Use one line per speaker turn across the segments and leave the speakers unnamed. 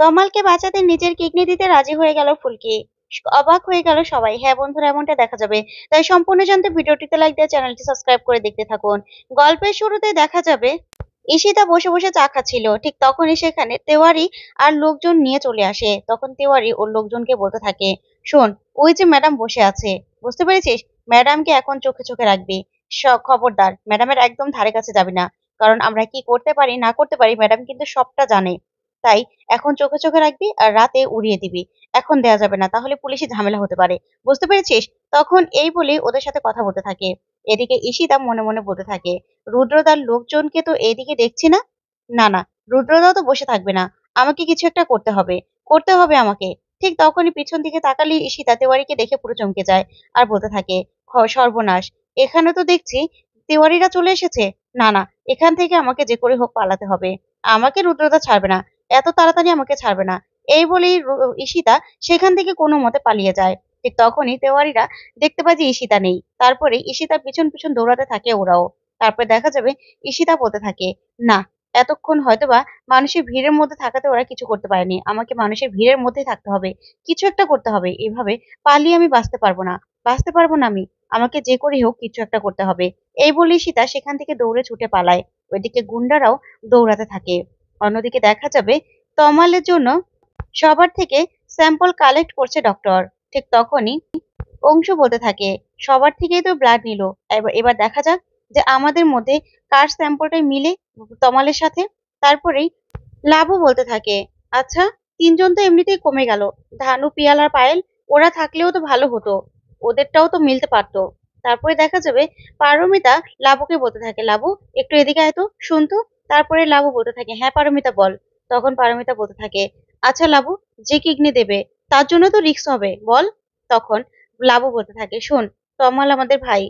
তমালকে বাঁচাতে নিজের কিডনি দিতে রাজি হয়ে গেল ফুলকি। অবাক হয়ে গেল সবাই। হ্যাঁ বন্ধুরা, এমনটা দেখা যাবে। তাই সম্পূর্ণ জানতে ভিডিওটিতে লাইক দিয়ে চ্যানেলটি সাবস্ক্রাইব করে দেখতে থাকুন। গল্পের শুরুতে দেখা যাবে ঈশিতা বসে বসে চা খাচ্ছিল। ঠিক তখনই সেখানে তেওয়ারি আর লোকজন নিয়ে চলে আসে। তখন তেওয়ারি ওর লোকজনকে বলতে থাকে, শোন, ওই যে ম্যাডাম বসে আছে, বুঝতে পেরেছিস? ম্যাডামকে এখন চোখে চোখে রাখবি। খবরদার ম্যাডামের একদম ধারে কাছে যাবি না। কারণ আমরা কি করতে পারি না করতে পারি ম্যাডাম কিন্তু সবটা জানে। তাই এখন চোখে চোখে রাখবি আর রাতে উড়িয়ে দিবি। এখন দেয়া যাবে না, তাহলে পুলিশে ঝামেলা হতে পারে। বুঝতে পেরেছিস? তখন এই বলেই ওদের সাথে কথা বলতে থাকে। এদিকে ঈশিতা মনে মনে বলতে থাকে, রুদ্রদার লোকজনকে তো এইদিকে দেখছি না। না না, রুদ্রদাও তো বসে থাকবে না। আমাকে কিছু একটা করতে হবে, করতে হবে আমাকে। ঠিক তখনই পিছন দিকে তাকালে ঈশিতা তেওয়ারিকে দেখে পুরো চমকে যায় আর বলতে থাকে, সর্বনাশ, এখানে তো দেখছি তেওয়ারিরা চলে এসেছে। না না, এখান থেকে আমাকে যে করে হোক পালাতে হবে। আমাকে রুদ্রদা ছাড়বে না, এত তাড়াতাড়ি আমাকে ছাড়বে না। এই বলেই ঈশিতা সেখান থেকে কোনো মতে পালিয়ে যায়। ঠিক তখনই তেওয়ারিরা দেখতে পায় যে ঈশিতা নেই। তারপরে ঈশিতার পিছন পিছন দৌড়াতে থাকে ওরাও। তারপর দেখা যাবে ঈশিতা বলতে থাকে, না, এতক্ষণ হয়তোবা মানুষের ভিড়ের মধ্যে থাকাতে ওরা কিছু করতে পারেনি। আমাকে মানুষের ভিড়ের মধ্যেই থাকতে হবে, কিছু একটা করতে হবে। এভাবে পালিয়ে আমি বাঁচতে পারবো না, বাঁচতে পারবো না আমি। আমাকে যে করে হোক কিছু একটা করতে হবে। এই বলে ঈশিতা সেখান থেকে দৌড়ে ছুটে পালায়। ওইদিকে গুন্ডারাও দৌড়াতে থাকে। অন্যদিকে দেখা যাবে তমালের জন্য সবার থেকে স্যাম্পল কালেক্ট করছে ডক্টর। ঠিক তখনই অংশু বলতে থাকে, সবার থেকেই তো ব্লাড নিল, এবার এবার দেখা যাক যে আমাদের মধ্যে কার স্যাম্পলটা মিলে তমালের সাথে। তারপরেই লাবু বলতে থাকে, আচ্ছা, তিনজন তো এমনিতেই কমে গেল। ধানু, পিয়াল আর পায়েল, ওরা থাকলেও তো ভালো হতো, ওদেরটাও তো মিলতে পারতো। তারপরে দেখা যাবে পারমিতা লাবুকে বলতে থাকে, লাবু একটু এদিকে আয় তো, শুন তো। তারপরে লাবু বলতে থাকে, হ্যাঁ পারমিতা বল। তখন পারমিতা বলতে থাকে, আচ্ছা লাবু, যে কিডনি দেবে তার জন্য তো রিস্ক হবে, বল। তখন লাবু বলতে থাকে, শোন, তমাল আমাদের ভাই,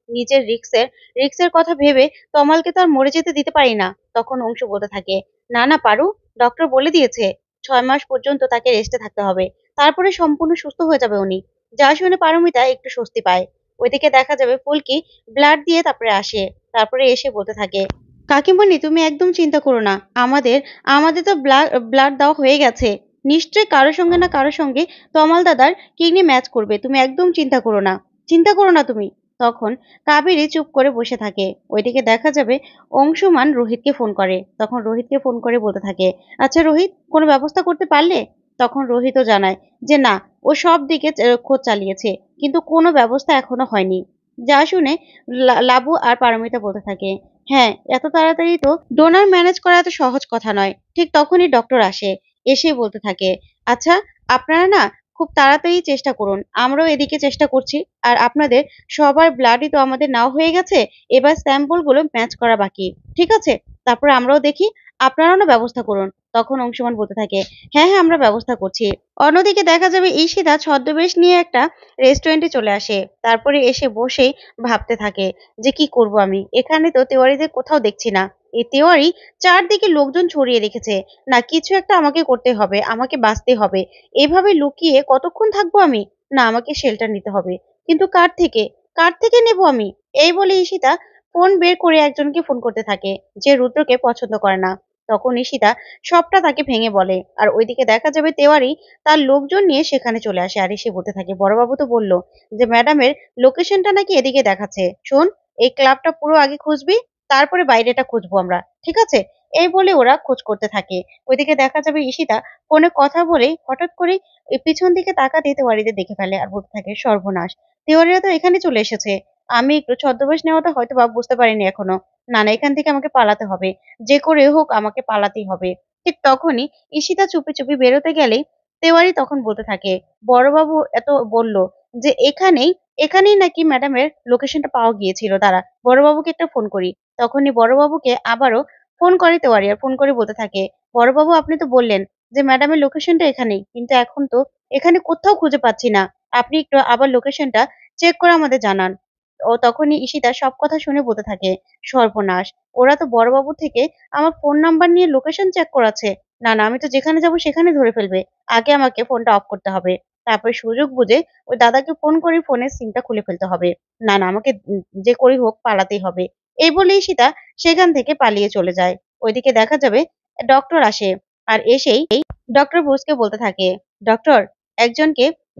নিজের রিক্সের কথা ভেবে তমালকে তো আর মরে যেতে দিতে পারি না। তখন অংশু বলতে থাকে, না না পারু, ডক্টর বলে দিয়েছে 6 মাস পর্যন্ত তাকে রেস্টে থাকতে হবে, তারপরে সম্পূর্ণ সুস্থ হয়ে যাবে উনি। যা শুনে পারমিতা একটু স্বস্তি পায়। ওইদিকে দেখা যাবে ফুলকি ব্লাড দিয়ে তারপরে আসে। তারপরে এসে বলতে থাকে, কাকিমণি তুমি একদম চিন্তা করো না, আমাদের আমাদের তো ব্লাড দেওয়া হয়ে গেছে। নিশ্চয়ই কারোর সঙ্গে না কারোর সঙ্গে তমাল দাদার কিডনি ম্যাচ করবে, তুমি একদম চিন্তা করো না, চিন্তা করো না তুমি। তখন কাবেরী চুপ করে বসে থাকে। ওইদিকে দেখা যাবে অংশুমান রোহিতকে ফোন করে। তখন রোহিতকে ফোন করে বলতে থাকে, আচ্ছা রোহিত, কোনো ব্যবস্থা করতে পারলে? তখন রোহিতও জানায় যে না, ও সব দিকে খোঁজ চালিয়েছে, কিন্তু কোনো ব্যবস্থা এখনো হয়নি। যা শুনে লাবু আর পারমিতা বলতে থাকে, হ্যাঁ, এত তাড়াতাড়ি তো ডোনার ম্যানেজ করা এত সহজ কথা নয়। ঠিক তখনই ডক্টর আসে। এসে বলতে থাকে, আচ্ছা, আপনারা না খুব তাড়াতাড়ি চেষ্টা করুন, আমরাও এদিকে চেষ্টা করছি। আর আপনাদের সবার ব্লাডই তো আমাদের নেওয়া হয়ে গেছে, এবার স্যাম্পল গুলো ম্যাচ করা বাকি। ঠিক আছে, তারপরে আমরাও দেখি, আপনারাও না ব্যবস্থা করুন। তখন অংশমান বলতে থাকে, হ্যাঁ হ্যাঁ, আমরা ব্যবস্থা করছি। অন্যদিকে দেখা যাবে ঈশিতা ছদ্মবেশ নিয়ে একটা রেস্টুরেন্টে চলে আসে। তারপরে এসে বসেই ভাবতে থাকে যে কি করব আমি, এখানে তো তেওয়ারিদের কোথাও দেখছি না। এই তেওয়ারি চারদিকে লোকজন ছড়িয়ে রেখেছে। না, কিছু একটা আমাকে করতে হবে, আমাকে বাঁচতে হবে। এভাবে লুকিয়ে কতক্ষণ থাকবো আমি? না, আমাকে শেল্টার নিতে হবে। কিন্তু কার থেকে, কার থেকে নেব আমি? এই বলে ঈশিতা ফোন বের করে একজনকে ফোন করতে থাকে, যে রুদ্রকে পছন্দ করে না। তখন ঈশিতা সবটা তাকে ভেঙে বলে। আর ওইদিকে দেখা যাবে তেওয়ারি তার লোকজন নিয়ে সেখানে চলে আসে। আর এসে বলতে থাকে, বড়বাবু তো বললো যে ম্যাডামের লোকেশনটা নাকি এদিকে দেখাচ্ছে। শোন, এই ক্লাবটা পুরো আগে খুঁজবি, তারপরে বাইরেটা খুঁজবো আমরা, ঠিক আছে? এই বলে ওরা খোঁজ করতে থাকে। ওইদিকে দেখা যাবে ঈশিতা ফোনে কথা বলে হঠাৎ করে পিছন দিকে তাকাতে তেওয়ারিদের দেখে ফেলে আর বলতে থাকে, সর্বনাশ, তেওয়ারিরা তো এখানে চলে এসেছে। আমি একটু ছদ্মবেশ নেওয়াটা হয়তো বা বুঝতে পারিনি এখনো। না না, এখান থেকে আমাকে পালাতে হবে, যে করে হোক আমাকে পালাতেই হবে। ঠিক তখনই ঈশিতা চুপি চুপি বেরোতে গেলেই তেওয়ারি তখন বলতে থাকে, বড়বাবু এত বলল যে এখানেই নাকি ম্যাডামের লোকেশনটা পাওয়া গিয়েছিল, দাঁড়া বড়বাবুকে একটা ফোন করি। তখনই বড়বাবুকে আবারও ফোন করে তেওয়ারি আর ফোন করে বলতে থাকে, বড়বাবু আপনি তো বললেন যে ম্যাডামের লোকেশনটা এখানেই, কিন্তু এখন তো এখানে কোথাও খুঁজে পাচ্ছি না। আপনি একটু আবার লোকেশনটা চেক করে আমাদের জানান। ও তখনই ঈশিতা সব কথা শুনে বলতে থাকে, সর্বনাশ, ওরা তো বড়বাবু থেকে আমার ফোন নাম্বার নিয়ে লোকেশন চেক করাচ্ছে। না না, আমি তো যেখানে যাব সেখানে ধরে ফেলবে। আগে আমাকে ফোনটা অফ করতে হবে। তারপর সুযোগ বুঝে ওই দাদাকে ফোন করে ফোনের সিমটা খুলে ফেলতে হবে। না না, আমাকে যে করেই হোক পালাতেই হবে। এই বলেই সীতা সেখান থেকে পালিয়ে চলে যায়। ওইদিকে দেখা যাবে ডক্টর আসে। আর এসেই ডক্টর বোসকে বলতে থাকে, ডক্টর,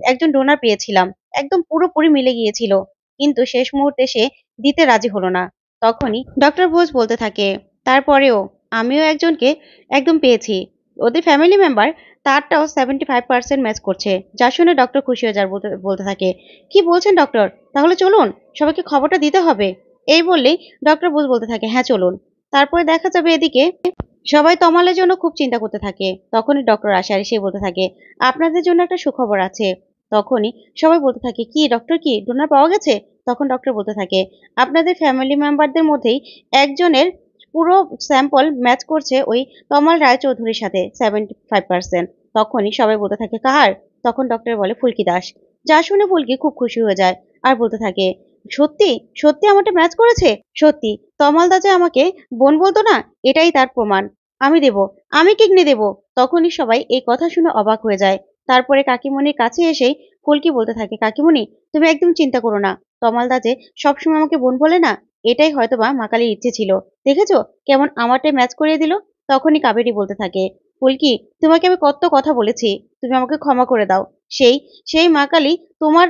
একজন ডোনার পেয়েছিলাম, একদম পুরোপুরি মিলে গিয়েছিল, কিন্তু শেষ মুহূর্তে সে দিতে রাজি হলো না। তখনই ডক্টর বোস বলতে থাকে, তারপরেও আমিও একজনকে একদম পেয়েছি, ওদের ফ্যামিলি মেম্বার, তারটাও 75% ম্যাচ করছে। যা শুনে ডক্টর খুশি হয়ে যার বলতে বলতে থাকে, কি বলছেন ডক্টর, তাহলে চলুন, সবাইকে খবরটা দিতে হবে। এই বললেই ডক্টর বোস বলতে থাকে, হ্যাঁ চলুন। তারপরে দেখা যাবে এদিকে সবাই তমালের জন্য খুব চিন্তা করতে থাকে। তখনই ডক্টর আসে আর এসে বলতে থাকে, আপনাদের জন্য একটা সুখবর আছে। তখনই সবাই বলতে থাকে, কি ডক্টর, কি ডোনার পাওয়া গেছে? তখন ডক্টর বলতে থাকে, আপনাদের ফ্যামিলি মেম্বারদের মধ্যেই একজনের পুরো স্যাম্পল ম্যাচ করছে ওই তমাল রায়চৌধুরীর সাথে 75%। তখনই সবাই বলতে থাকে, কার? তখন ডক্টর বলে, ফুলকি দাস। যা শুনে ফুলকি খুব খুশি হয়ে যায় আর বলতে থাকে, সত্যি সত্যি আমারটা ম্যাচ করেছে? সত্যি তমাল দা যে আমাকে বোন বলতো না, এটাই তার প্রমাণ। আমি দেব, আমি কিডনি দেব। তখনই সবাই এই কথা শুনে অবাক হয়ে যায়। তারপরে কাকিমণির কাছে এসেই ফুলকি বলতে থাকে, কাকিমণি, তুমি একদম চিন্তা করো না, তমালদা যে সবসময় আমাকে বোন বলে না, এটাই হয়তোবা মা কালীর ইচ্ছে ছিল। দেখেছো কেমন আমারটাই ম্যাচ করিয়ে দিল? তখনই কাবেরী বলতে থাকে, ফুলকি, তোমাকে আমি কত কথা বলেছি, তুমি আমাকে ক্ষমা করে দাও। সেই সেই মা কালী তোমার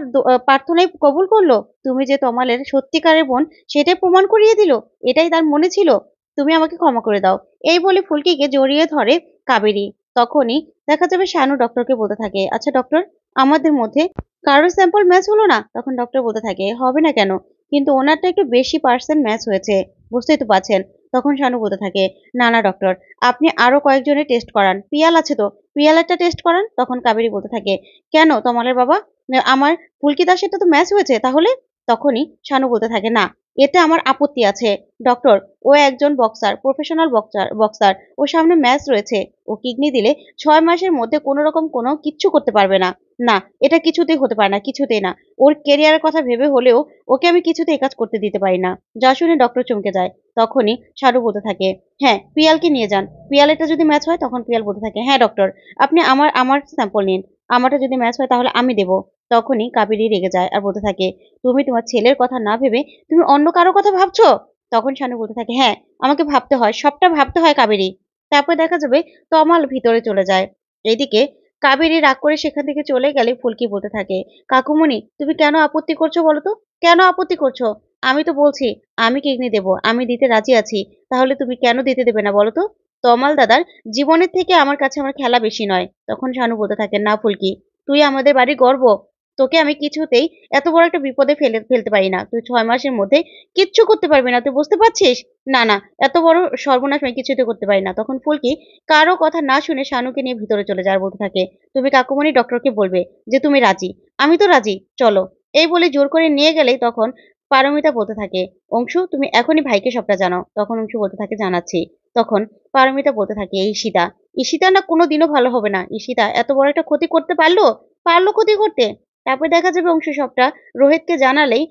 প্রার্থনাই কবুল করলো, তুমি যে তমালের সত্যিকারের বোন সেটাই প্রমাণ করিয়ে দিল, এটাই তার মনে ছিল। তুমি আমাকে ক্ষমা করে দাও। এই বলে ফুলকিকে জড়িয়ে ধরে কাবেরী। তখনই দেখা যাবে শানু ডক্টরকে বলতে থাকে, আচ্ছা ডক্টর, আমাদের মধ্যে কারোর স্যাম্পল ম্যাচ হলো না? তখন ডক্টর বলতে থাকে, হবে না কেন, কিন্তু ওনারটা একটু বেশি পার্সেন্ট ম্যাচ হয়েছে, বুঝতেই তো পারছেন। তখন শানু বলতে থাকে, না না ডক্টর, আপনি আরো কয়েকজনের টেস্ট করান, পিয়াল আছে তো, পিয়ালেরটা টেস্ট করান। তখন কাবেরী বলতে থাকে, কেন তমালের বাবা, আমার ফুলকি দাসেরটা তো ম্যাচ হয়েছে তাহলে? তখনই শানু বলতে থাকে, না, এতে আমার আপত্তি আছে ডক্টর, ও একজন বক্সার, প্রফেশনাল বক্সার, ওর সামনে ম্যাচ রয়েছে, ও কিডনি দিলে 6 মাসের মধ্যে কোনো রকম কোনো কিচ্ছু করতে পারবে না। না, এটা কিছুতেই হতে পারে না, কিছুতেই না। ওর কেরিয়ারের কথা ভেবে হলেও ওকে আমি কিছুতেই কাজ করতে দিতে পারি না। যা শুনে ডক্টর চমকে যায়। তখনই শাহরুখ বলতে থাকে, হ্যাঁ পিয়ালকে নিয়ে যান, পিয়ালেরটা যদি ম্যাচ হয়। তখন পিয়াল বলতে থাকে, হ্যাঁ ডক্টর, আপনি আমার আমার স্যাম্পল নিন, আমারটা যদি ম্যাচ হয় তাহলে আমি দেবো। তখনই কাবেরী রেগে যায় আর বলতে থাকে, তুমি তোমার ছেলের কথা না ভেবে তুমি অন্য কারো কথা ভাবছো? তখন শানু বলতে থাকে, হ্যাঁ, আমাকে ভাবতে হয়, সবটা ভাবতে হয় কাবেরী। তারপর দেখা যাবে তমাল ভিতরে চলে যায়। এইদিকে কাবেরী রাগ করে সেখান থেকে চলে গেলে ফুলকি বলতে থাকে, কাকুমণি, তুমি কেন আপত্তি করছো বলো তো, কেন আপত্তি করছো? আমি তো বলছি আমি কিডনি দেবো, আমি দিতে রাজি আছি, তাহলে তুমি কেন দিতে দেবে না বলো তো? তমাল দাদার জীবনের থেকে আমার কাছে আমার খেলা বেশি নয়। তখন শানু বলতে থাকে, না ফুলকি, তুই আমাদের বাড়ির গর্ব, তোকে আমি কিছুতেই এত বড় একটা বিপদে ফেলতে পারি না। তুই 6 মাসের মধ্যে কিচ্ছু করতে পারবি না, তুই বুঝতে পারছিস? না না, এত বড় সর্বনাশ আমি কিছুতে করতে পারি না। তখন ফুলকি কারো কথা না শুনে শানুকে নিয়ে ভিতরে চলে যায় আর বলতে থাকে, তুমি কাকুমণি ডক্টরকে বলবে যে তুমি রাজি। আমি তো রাজি, চলো। এই বলে জোর করে নিয়ে গেলেই তখন পারমিতা বলতে থাকে, অংশু, তুমি এখনই ভাইকে সবটা জানাও। তখন অংশু বলতে থাকে, জানাচ্ছি। তখন পারমিতা বলতে থাকে, ঈশিতা, ঈশিতা না কোনোদিনও ভালো হবে না। ঈশিতা এত বড় একটা ক্ষতি করতে পারলো, পারলো ক্ষতি করতে। তারপর দেখা যাবে অংশু সবটা রোহিতকে জানালেই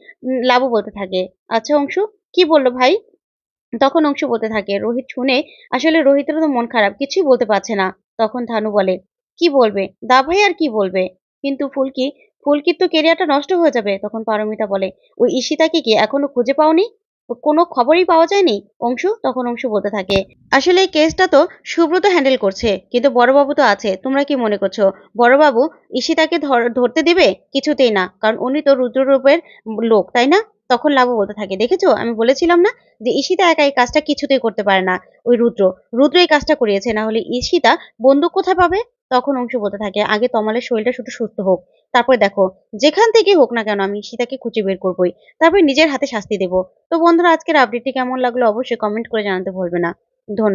লাবু বলতে থাকে, আচ্ছা অংশু, কি বললো ভাই? তখন অংশু বলতে থাকে, রোহিত শুনে আসলে রোহিতেরও তো মন খারাপ, কিছুই বলতে পারছে না। তখন থানু বলে, কি বলবে দা ভাই, আর কি বলবে? কিন্তু ফুলকির তো কেরিয়ারটা নষ্ট হয়ে যাবে। তখন পারমিতা বলে, ওই ঈশিতাকে কি এখনো খুঁজে পাওনি? ওর কোনো খবরই পাওয়া যায়নি অংশু? তখন অংশু বলতে থাকে, আসলে এই কেসটা তো সুব্রত হ্যান্ডেল করছে, কিন্তু বড়বাবু তো আছে, তোমরা কি মনে করছো বড়বাবু ঈশিতাকে ধরতে দেবে? কিছুতেই না, কারণ উনি তো রুদ্ররূপের লোক, তাই না? তখন লাবু বলতে থাকে, দেখেছো, আমি বলেছিলাম না যে ঈশিতা একা এই কাজটা কিছুতেই করতে পারে না, ওই রুদ্র এই কাজটা করিয়েছে, না হলে ঈশিতা বন্দুক কোথায় পাবে? তখন অংশু বলতে থাকে, আগে তমালের শরীরটা শুধু সুস্থ হোক, তারপরে দেখো, যেখান থেকে হোক না কেন আমি ঈশিতাকে খুঁজে বের করবোই, তারপরে নিজের হাতে শাস্তি দেবো। তো বন্ধুরা, আজকের আপডেটটি কেমন লাগলো অবশ্যই কমেন্ট করে জানাতে ভুলবে না। ধন্যবাদ।